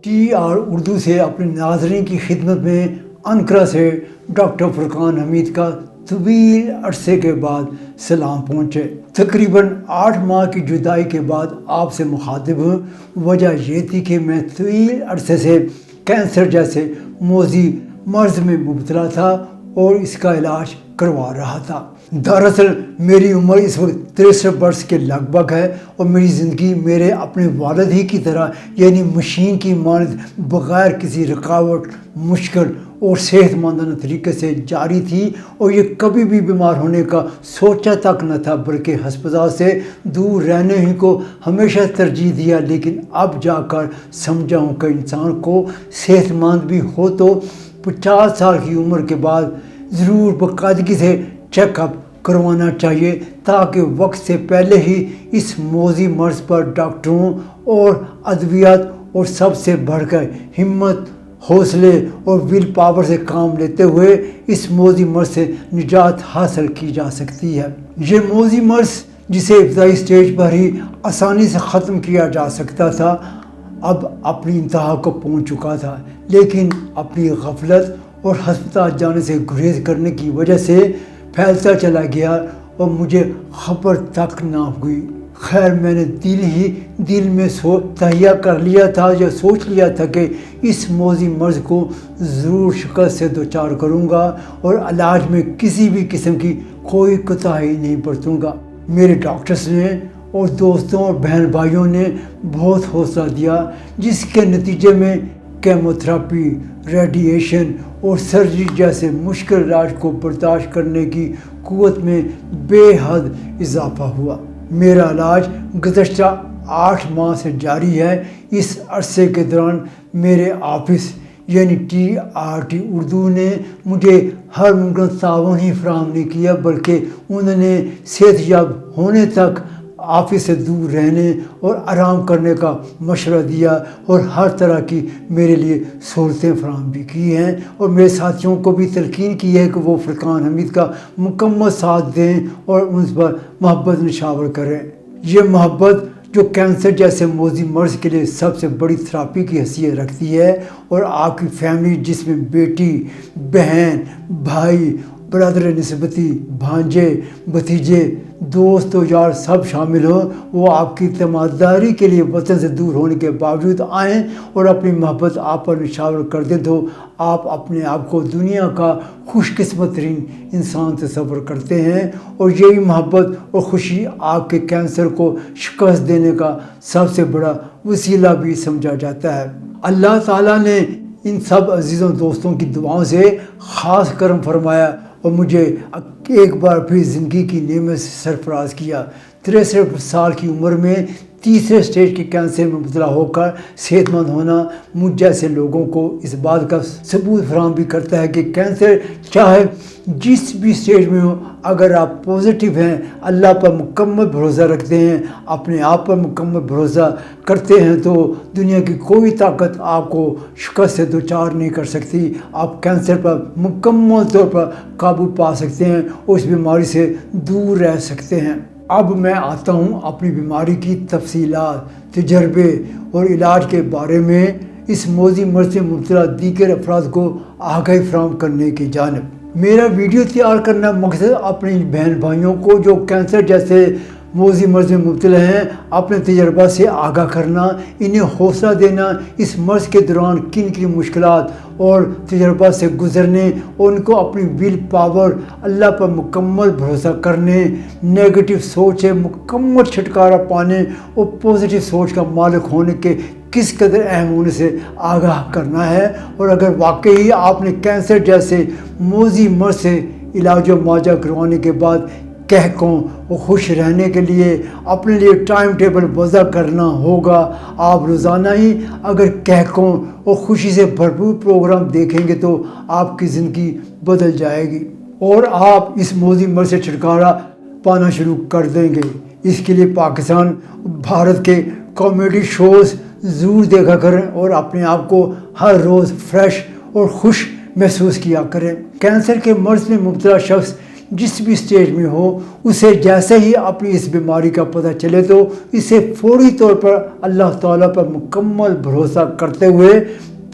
TR Urdu سے اپنے ناظرین کی خدمت میں انقرہ سے ڈاکٹر فرقان حمید کا طویل عرصے کے بعد سلام پہنچے۔ تقریباً 8 ماہ کی جدائی کے بعد آپ سے مخاطب ہوں۔ وجہ یہ تھی کہ میں طویل عرصے سے کینسر جیسے موذی مرض میں مبتلا تھا اور اس کا علاج کروا رہا تھا۔ دراصل میری عمر اس وقت 63 برس کے لگ بھگ ہے اور میری زندگی میرے اپنے والد ہی کی طرح یعنی مشین کی مانند بغیر کسی رکاوٹ، مشکل اور صحت مندانہ طریقے سے جاری تھی، اور یہ کبھی بھی بیمار ہونے کا سوچا تک نہ تھا، بلکہ ہسپتال سے دور رہنے ہی کو ہمیشہ ترجیح دیا۔ لیکن اب جا کر سمجھا ہوں کہ انسان کو صحت مند بھی ہو تو 50 سال کی عمر کے بعد ضرور باقاعدگی سے چیک اپ کروانا چاہیے، تاکہ وقت سے پہلے ہی اس موذی مرض پر ڈاکٹروں اور ادویات اور سب سے بڑھ کر ہمت، حوصلے اور ول پاور سے کام لیتے ہوئے اس موذی مرض سے نجات حاصل کی جا سکتی ہے۔ یہ موذی مرض جسے ابتدائی سٹیج پر ہی آسانی سے ختم کیا جا سکتا تھا، اب اپنی انتہا کو پہنچ چکا تھا، لیکن اپنی غفلت اور ہسپتال جانے سے گریز کرنے کی وجہ سے پھیلتا چلا گیا اور مجھے خبر تک نہ ہوئی۔ خیر، میں نے دل میں تہیہ کر لیا تھا یا سوچ لیا تھا کہ اس موذی مرض کو ضرور شکست سے دوچار کروں گا اور علاج میں کسی بھی قسم کی کوئی کوتاہی نہیں برتوں گا۔ میرے ڈاکٹرز نے اور دوستوں اور بہن بھائیوں نے بہت حوصلہ دیا، جس کے نتیجے میں کیمو تھراپی، ریڈیشن اور سرجری جیسے مشکل علاج کو برداشت کرنے کی قوت میں بے حد اضافہ ہوا۔ میرا علاج گزشتہ 8 ماہ سے جاری ہے۔ اس عرصے کے دوران میرے آفس یعنی TRT اردو نے مجھے ہر ممکن تعاون ہی فراہم نہیں کیا، بلکہ انہوں نے صحت یاب ہونے تک آفس سے دور رہنے اور آرام کرنے کا مشورہ دیا اور ہر طرح کی میرے لیے سہولتیں فراہم بھی کی ہیں، اور میرے ساتھیوں کو بھی تلقین کی ہے کہ وہ فرقان حمید کا مکمل ساتھ دیں اور ان پر محبت نشاور کریں۔ یہ محبت جو کینسر جیسے موذی مرض کے لیے سب سے بڑی تھراپی کی حیثیت رکھتی ہے، اور آپ کی فیملی جس میں بیٹی، بہن، بھائی، برادر نسبتی، بھانجے، بھتیجے، دوست و یار سب شامل ہوں، وہ آپ کی تیمارداری کے لیے وطن سے دور ہونے کے باوجود آئیں اور اپنی محبت آپ پر نشاور کر دیں، تو آپ اپنے آپ کو دنیا کا خوش قسمت ترین انسان تصور کرتے ہیں، اور یہی محبت اور خوشی آپ کے کینسر کو شکست دینے کا سب سے بڑا وسیلہ بھی سمجھا جاتا ہے۔ اللہ تعالیٰ نے ان سب عزیزوں دوستوں کی دعاؤں سے خاص کرم فرمایا اور مجھے ایک بار پھر زندگی کی نعمت سے سرفراز کیا۔ 63 سال کی عمر میں تیسرے سٹیج کے کینسر میں مبتلا ہو کر صحت مند ہونا مجھ جیسے لوگوں کو اس بات کا ثبوت فراہم بھی کرتا ہے کہ کینسر چاہے جس بھی سٹیج میں ہو، اگر آپ پازیٹیو ہیں، اللہ پر مکمل بھروسہ رکھتے ہیں، اپنے آپ پر مکمل بھروسہ کرتے ہیں، تو دنیا کی کوئی طاقت آپ کو شکست سے دوچار نہیں کر سکتی۔ آپ کینسر پر مکمل طور پر قابو پا سکتے ہیں اور اس بیماری سے دور رہ سکتے ہیں۔ اب میں آتا ہوں اپنی بیماری کی تفصیلات، تجربے اور علاج کے بارے میں اس موذی مرض سے مبتلا دیگر افراد کو آگاہی فراہم کرنے کی جانب۔ میرا ویڈیو تیار کرنا مقصد اپنے بہن بھائیوں کو جو کینسر جیسے موذی مرض میں مبتلا ہیں اپنے تجربہ سے آگاہ کرنا، انہیں حوصلہ دینا، اس مرض کے دوران کن کن مشکلات اور تجربہ سے گزرنے اور ان کو اپنی ول پاور، اللہ پر مکمل بھروسہ کرنے، نیگیٹو سوچ سے مکمل چھٹکارا پانے اور پازیٹیو سوچ کا مالک ہونے کے کس قدر اہم ہونے سے آگاہ کرنا ہے۔ اور اگر واقعی آپ نے کینسر جیسے موذی مرض سے علاج و معالجہ کروانے کے بعد کہکوں اور خوش رہنے کے لیے اپنے لیے ٹائم ٹیبل وضع کرنا ہوگا، آپ روزانہ ہی اگر کہکوں اور خوشی سے بھرپور پروگرام دیکھیں گے تو آپ کی زندگی بدل جائے گی اور آپ اس موذی مرض سے چھٹکارا پانا شروع کر دیں گے۔ اس کے لیے پاکستان، بھارت کے کامیڈی شوز ضرور دیکھا کریں اور اپنے آپ کو ہر روز فریش اور خوش محسوس کیا کریں۔ کینسر کے مرض میں مبتلا شخص جس بھی اسٹیج میں ہو اسے جیسے ہی اپنی اس بیماری کا پتہ چلے تو اسے فوری طور پر اللہ تعالیٰ پر مکمل بھروسہ کرتے ہوئے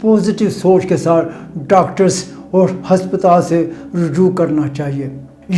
پازیٹیو سوچ کے ساتھ ڈاکٹرز اور ہسپتال سے رجوع کرنا چاہیے۔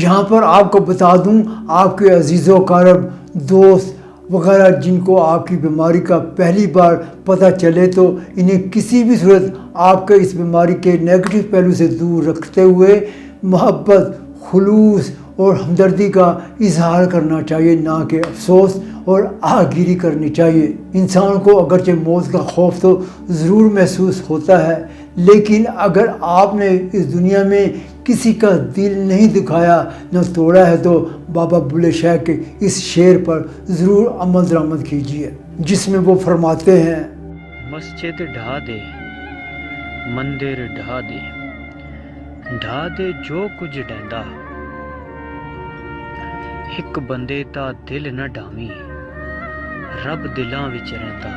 یہاں پر آپ کو بتا دوں، آپ کے عزیز و اقارب، دوست وغیرہ جن کو آپ کی بیماری کا پہلی بار پتہ چلے تو انہیں کسی بھی صورت آپ کے اس بیماری کے نیگیٹو پہلو سے دور رکھتے ہوئے محبت، خلوص اور ہمدردی کا اظہار کرنا چاہیے، نہ کہ افسوس اور آہگیری کرنی چاہیے۔ انسان کو اگرچہ موت کا خوف تو ضرور محسوس ہوتا ہے، لیکن اگر آپ نے اس دنیا میں کسی کا دل نہیں دکھایا نہ توڑا ہے تو بابا بلے شاہ کے اس شعر پر ضرور عمل درآمد کیجیے، جس میں وہ فرماتے ہیں: مسجد ڈھا دے، مندر ڈھا دے، ڈھا دے جو کچھ ڈیندا، ایک بندے دا دل نہ ڈاویں، رب دلاں وچ رہندا۔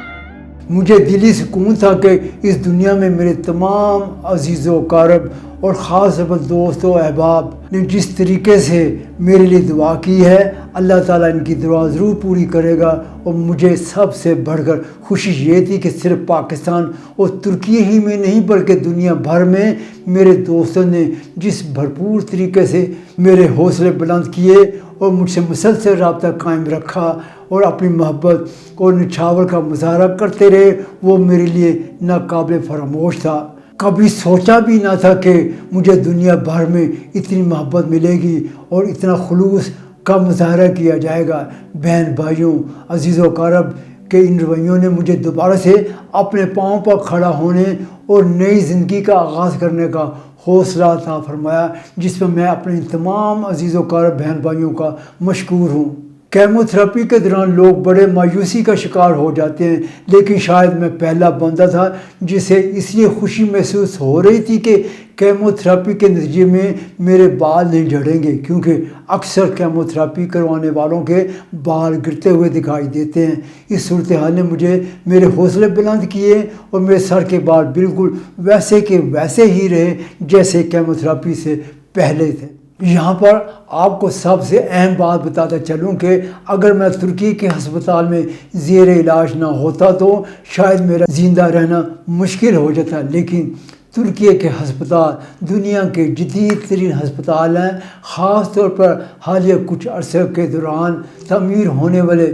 مجھے دلی سکون تھا کہ اس دنیا میں میرے تمام عزیز و اقارب اور خاص طور پر دوست و احباب نے جس طریقے سے میرے لیے دعا کی ہے، اللہ تعالیٰ ان کی دعا ضرور پوری کرے گا۔ اور مجھے سب سے بڑھ کر خوشی یہ تھی کہ صرف پاکستان اور ترکی ہی میں نہیں بلکہ دنیا بھر میں میرے دوستوں نے جس بھرپور طریقے سے میرے حوصلے بلند کیے اور مجھ سے مسلسل رابطہ قائم رکھا اور اپنی محبت اور نچھاور کا مظاہرہ کرتے رہے، وہ میرے لیے ناقابل فراموش تھا۔ کبھی سوچا بھی نہ تھا کہ مجھے دنیا بھر میں اتنی محبت ملے گی اور اتنا خلوص کا مظاہرہ کیا جائے گا۔ بہن بھائیوں، عزیز و اقارب کے ان رویوں نے مجھے دوبارہ سے اپنے پاؤں پر کھڑا ہونے اور نئی زندگی کا آغاز کرنے کا حوصلہ عطا فرمایا، جس پر میں اپنے تمام عزیز و اقارب بہن بھائیوں کا مشکور ہوں۔ کیمو تھراپی کے دوران لوگ بڑے مایوسی کا شکار ہو جاتے ہیں، لیکن شاید میں پہلا بندہ تھا جسے اس لیے خوشی محسوس ہو رہی تھی کہ کیمو تھراپی کے نتیجے میں میرے بال نہیں جھڑیں گے، کیونکہ اکثر کیمو تھراپی کروانے والوں کے بال گرتے ہوئے دکھائی دیتے ہیں۔ اس صورتحال نے مجھے میرے حوصلے بلند کیے اور میرے سر کے بال بالکل ویسے کے ویسے ہی رہے جیسے کیمو تھراپی سے پہلے تھے۔ یہاں پر آپ کو سب سے اہم بات بتاتا چلوں کہ اگر میں ترکی کے ہسپتال میں زیر علاج نہ ہوتا تو شاید میرا زندہ رہنا مشکل ہو جاتا، لیکن ترکی کے ہسپتال دنیا کے جدید ترین ہسپتال ہیں۔ خاص طور پر حالیہ کچھ عرصے کے دوران تعمیر ہونے والے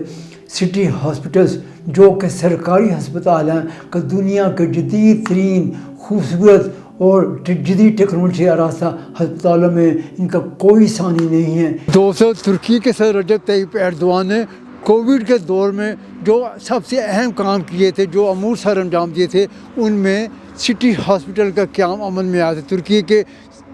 سٹی ہاسپٹلز جو کہ سرکاری ہسپتال ہیں کہ دنیا کے جدید ترین خوبصورت اور جدید ٹیکنالوجی آراستہ ہسپتالوں میں ان کا کوئی ثانی نہیں ہے۔ دوستو، ترکی کے صدر رجب طیب ایردوان نے کووڈ کے دور میں جو سب سے اہم کام کیے تھے، جو امور سر انجام دیے تھے، ان میں سٹی ہاسپٹل کا قیام عمل میں آیا تھا۔ ترکی کے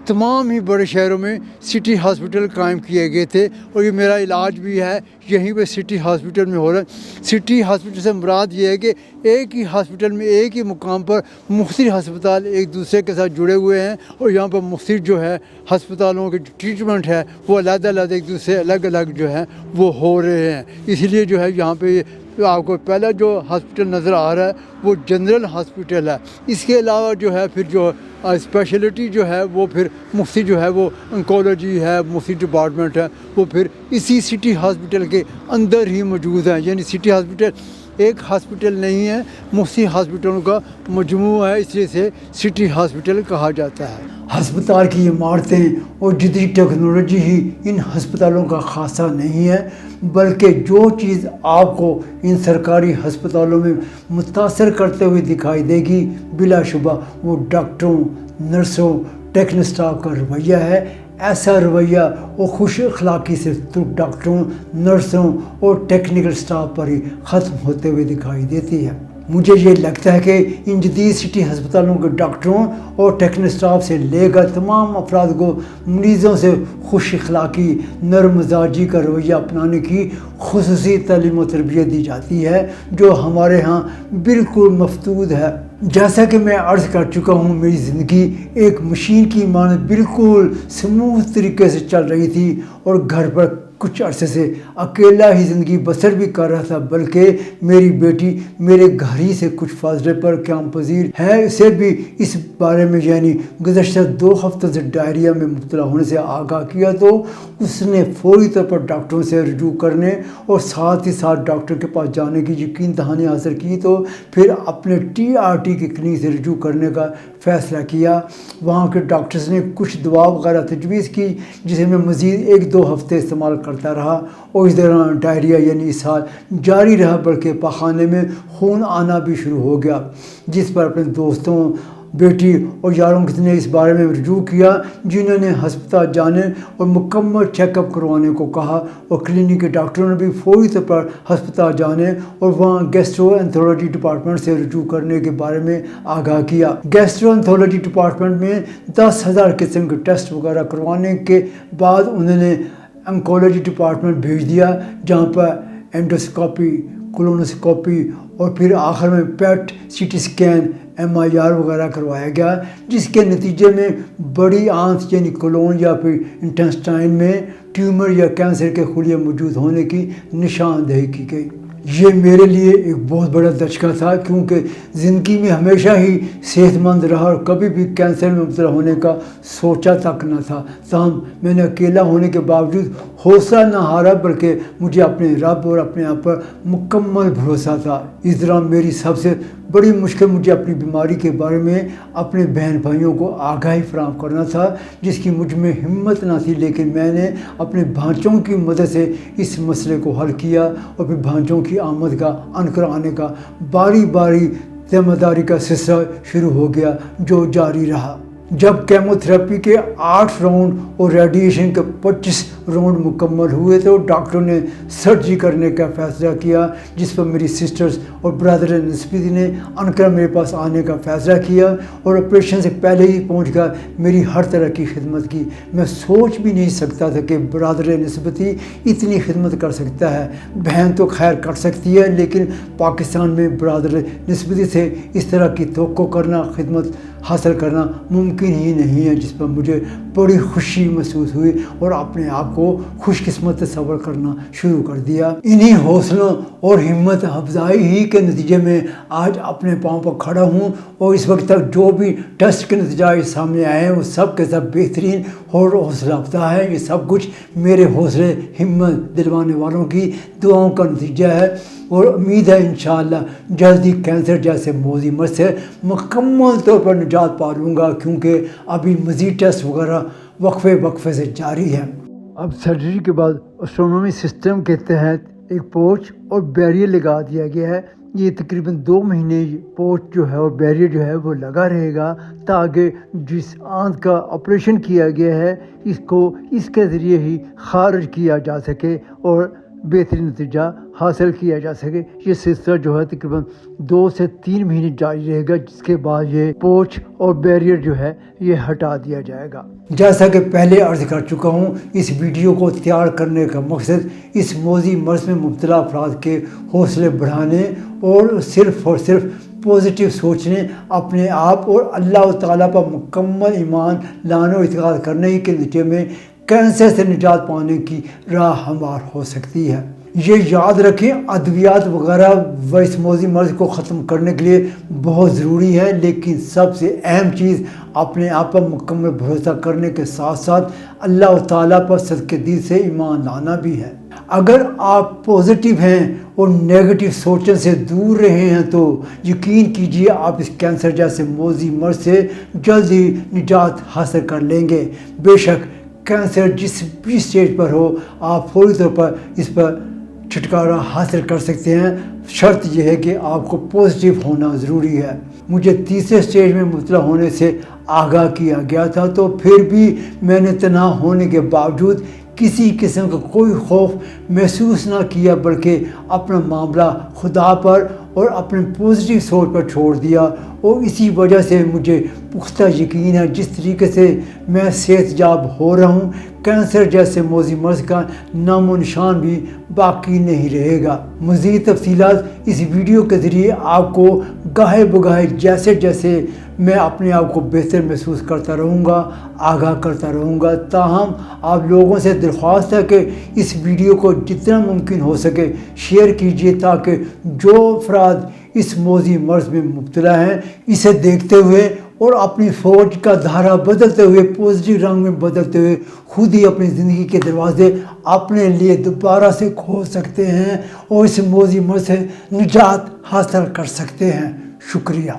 تمام ہی بڑے شہروں میں سٹی ہاسپٹل قائم کیے گئے تھے اور یہ میرا علاج بھی ہے یہیں پہ سٹی ہاسپٹل میں ہو رہا ہے۔ سٹی ہاسپٹل سے مراد یہ ہے کہ ایک ہی ہاسپٹل میں ایک ہی مقام پر مختلف ہسپتال ایک دوسرے کے ساتھ جڑے ہوئے ہیں اور یہاں پر مختلف جو ہے ہسپتالوں کے ٹریٹمنٹ ہے وہ علیحدہ علیحدہ ایک دوسرے الگ الگ جو ہے وہ ہو رہے ہیں۔ اس لیے جو ہے یہاں پہ آپ کو پہلا جو ہاسپٹل نظر آ رہا ہے وہ جنرل ہاسپٹل ہے۔ اس کے علاوہ جو ہے پھر جو اسپیشلٹی جو ہے وہ پھر مفتی جو ہے وہ انکولوجی ہے، مفتی ڈپارٹمنٹ ہے، وہ پھر اسی سٹی ہاسپٹل کے اندر ہی موجود ہیں۔ یعنی سٹی ہاسپٹل ایک ہاسپٹل نہیں ہے، مفتی ہاسپٹلوں کا مجموعہ ہے، اس لیے سے سٹی ہاسپٹل کہا جاتا ہے۔ ہسپتال کی عمارتیں اور جدید ٹیکنالوجی ہی ان ہسپتالوں کا خاصہ نہیں ہے، بلکہ جو چیز آپ کو ان سرکاری ہسپتالوں میں متاثر کرتے ہوئے دکھائی دے گی بلا شبہ وہ ڈاکٹروں، نرسوں، ٹیکنیکل اسٹاف کا رویہ ہے۔ ایسا رویہ اور خوش اخلاقی صرف ڈاکٹروں، نرسوں اور ٹیکنیکل اسٹاف پر ہی ختم ہوتے ہوئے دکھائی دیتی ہے۔ مجھے یہ لگتا ہے کہ ان جدید سٹی ہسپتالوں کے ڈاکٹروں اور ٹیکنیکل اسٹاف سے لے کر تمام افراد کو مریضوں سے خوش اخلاقی، نرم مزاجی کا رویہ اپنانے کی خصوصی تعلیم و تربیت دی جاتی ہے، جو ہمارے ہاں بالکل مفتود ہے۔ جیسا کہ میں عرض کر چکا ہوں، میری زندگی ایک مشین کی مانند بالکل سموتھ طریقے سے چل رہی تھی اور گھر پر کچھ عرصے سے اکیلا ہی زندگی بسر بھی کر رہا تھا، بلکہ میری بیٹی میرے گھر ہی سے کچھ فاصلے پر قیام پذیر ہے، اسے بھی اس بارے میں یعنی گزشتہ 2 ہفتوں سے ڈائریا میں مبتلا ہونے سے آگاہ کیا تو اس نے فوری طور پر ڈاکٹروں سے رجوع کرنے اور ساتھ ہی ساتھ ڈاکٹر کے پاس جانے کی یقین دہانی حاصل کی، تو پھر اپنے TRT کی کلینک سے رجوع کرنے کا فیصلہ کیا۔ وہاں کے ڈاکٹرز نے کچھ دوا وغیرہ تجویز کی جسے میں مزید 1-2 ہفتے استعمال کرتا رہا، اور اس دوران ڈائریا یعنی اسہال جاری رہا، بلکہ پاخانے میں خون آنا بھی شروع ہو گیا، جس پر اپنے دوستوں، بیٹی اور یاروں نے اس بارے میں رجوع کیا، جنہوں نے ہسپتال جانے اور مکمل چیک اپ کروانے کو کہا، اور کلینک کے ڈاکٹروں نے بھی فوری طور پر ہسپتال جانے اور وہاں گیسٹرو انتھولوجی ڈپارٹمنٹ سے رجوع کرنے کے بارے میں آگاہ کیا۔ گیسٹرو انتھولوجی ڈپارٹمنٹ میں 10,000 قسم کے ٹیسٹ وغیرہ کروانے کے بعد انہوں نے انکولوجی ڈپارٹمنٹ بھیج دیا، جہاں پر اینڈوسکوپی، کولونوسکوپی اور پھر آخر میں پیٹ، CT اسکین، MIR وغیرہ کروایا گیا، جس کے نتیجے میں بڑی آنت یعنی کولون یا پھر انٹسٹائن میں ٹیومر یا کینسر کے خلیے موجود ہونے کی نشاندہی کی گئی۔ یہ میرے لیے ایک بہت بڑا دھچکا تھا، کیونکہ زندگی میں ہمیشہ ہی صحت مند رہا اور کبھی بھی کینسر میں مبتلا ہونے کا سوچا تک نہ تھا۔ تاہم میں نے اکیلا ہونے کے باوجود حوصلہ نہ ہارا، بلکہ مجھے اپنے رب اور اپنے آپ پر مکمل بھروسہ تھا۔ اس دوران میری سب سے بڑی مشکل مجھے اپنی بیماری کے بارے میں اپنے بہن بھائیوں کو آگاہی فراہم کرنا تھا، جس کی مجھ میں ہمت نہ تھی، لیکن میں نے اپنے بھانجوں کی مدد سے اس مسئلے کو حل کیا، اور پھر بھانجوں کی آمد کا انکر آنے کا باری باری ذمہ داری کا سلسلہ شروع ہو گیا، جو جاری رہا۔ جب کیمو تھراپی کے 8 راؤنڈ اور ریڈیشن کے 25 راؤنڈ مکمل ہوئے تو ڈاکٹروں نے سرجری کرنے کا فیصلہ کیا، جس پر میری سسٹرز اور برادر نسبتی نے انکرا میرے پاس آنے کا فیصلہ کیا اور آپریشن سے پہلے ہی پہنچ کر میری ہر طرح کی خدمت کی۔ میں سوچ بھی نہیں سکتا تھا کہ برادر نسبتی اتنی خدمت کر سکتا ہے۔ بہن تو خیر کر سکتی ہے، لیکن پاکستان میں برادر نسبتی سے اس طرح کی توقع کرنا، خدمت حاصل کرنا ممکن ہی نہیں ہے، جس پر مجھے بڑی خوشی محسوس ہوئی اور اپنے آپ کو خوش قسمت تصور کرنا شروع کر دیا۔ انہی حوصلوں اور ہمت افزائی ہی کے نتیجے میں آج اپنے پاؤں پر کھڑا ہوں، اور اس وقت تک جو بھی ٹیسٹ کے نتائج سامنے آئے ہیں وہ سب کے سب بہترین اور حوصلہ افزا ہے۔ یہ سب کچھ میرے حوصلے ہمت دلوانے والوں کی دعاؤں کا نتیجہ ہے، اور امید ہے انشاءاللہ جلدی کینسر جیسے موذی مرض سے مکمل طور پر نجات پا لوں گا، کیونکہ ابھی مزید ٹیسٹ وغیرہ وقفے سے جاری ہے۔ اب سرجری کے بعد آٹونومی سسٹم کے تحت ایک پوچ اور بیریئر لگا دیا گیا ہے۔ یہ تقریباً 2 مہینے پوچ جو ہے اور بیریئر جو ہے وہ لگا رہے گا، تاکہ جس آنت کا آپریشن کیا گیا ہے اس کو اس کے ذریعے ہی خارج کیا جا سکے اور بہترین نتیجہ حاصل کیا جا سکے۔ یہ سلسلہ جو ہے تقریباً 2 سے 3 مہینے جاری رہے گا، جس کے بعد یہ پوچ اور بیریئر جو ہے یہ ہٹا دیا جائے گا۔ جیسا کہ پہلے عرض کر چکا ہوں، اس ویڈیو کو تیار کرنے کا مقصد اس موذی مرض میں مبتلا افراد کے حوصلے بڑھانے اور صرف پازیٹیو سوچنے، اپنے آپ اور اللہ تعالیٰ پر مکمل ایمان لانے اور اعتقاد کرنے کے نتیجے میں کینسر سے نجات پانے کی راہ ہموار ہو سکتی ہے۔ یہ یاد رکھیں، ادویات وغیرہ اس موذی مرض کو ختم کرنے کے لیے بہت ضروری ہے، لیکن سب سے اہم چیز اپنے آپ پر مکمل بھروسہ کرنے کے ساتھ ساتھ اللہ تعالیٰ پر صدقے دل سے ایمان لانا بھی ہے۔ اگر آپ پازیٹیو ہیں اور نیگیٹو سوچنے سے دور رہے ہیں تو یقین کیجیے آپ اس کینسر جیسے موذی مرض سے جلد ہی نجات حاصل کر لیں گے۔ بے شک کینسر جس بھی سٹیج پر ہو، آپ فوری طور پر اس پر چھٹکارا حاصل کر سکتے ہیں۔ شرط یہ ہے کہ آپ کو پازیٹیو ہونا ضروری ہے۔ مجھے تیسرے سٹیج میں مبتلا ہونے سے آگاہ کیا گیا تھا، تو پھر بھی میں نے تنہا ہونے کے باوجود کسی قسم کا کوئی خوف محسوس نہ کیا، بلکہ اپنا معاملہ خدا پر اور اپنے پازیٹیو سوچ پر چھوڑ دیا، اور اسی وجہ سے مجھے پختہ یقین ہے جس طریقے سے میں صحت یاب ہو رہا ہوں، کینسر جیسے موذی مرض کا نام و نشان بھی باقی نہیں رہے گا۔ مزید تفصیلات اس ویڈیو کے ذریعے آپ کو گاہے بگاہے جیسے جیسے میں اپنے آپ کو بہتر محسوس کرتا رہوں گا، آگاہ کرتا رہوں گا۔ تاہم آپ لوگوں سے درخواست ہے کہ اس ویڈیو کو جتنا ممکن ہو سکے شیئر کیجیے، تاکہ جو افراد اس موذی مرض میں مبتلا ہیں اسے دیکھتے ہوئے اور اپنی سوچ کا دھارا بدلتے ہوئے، پازیٹیو رنگ میں بدلتے ہوئے، خود ہی اپنی زندگی کے دروازے اپنے لیے دوبارہ سے کھول سکتے ہیں اور اس موذی مرض سے نجات حاصل کر سکتے ہیں۔ شکریہ۔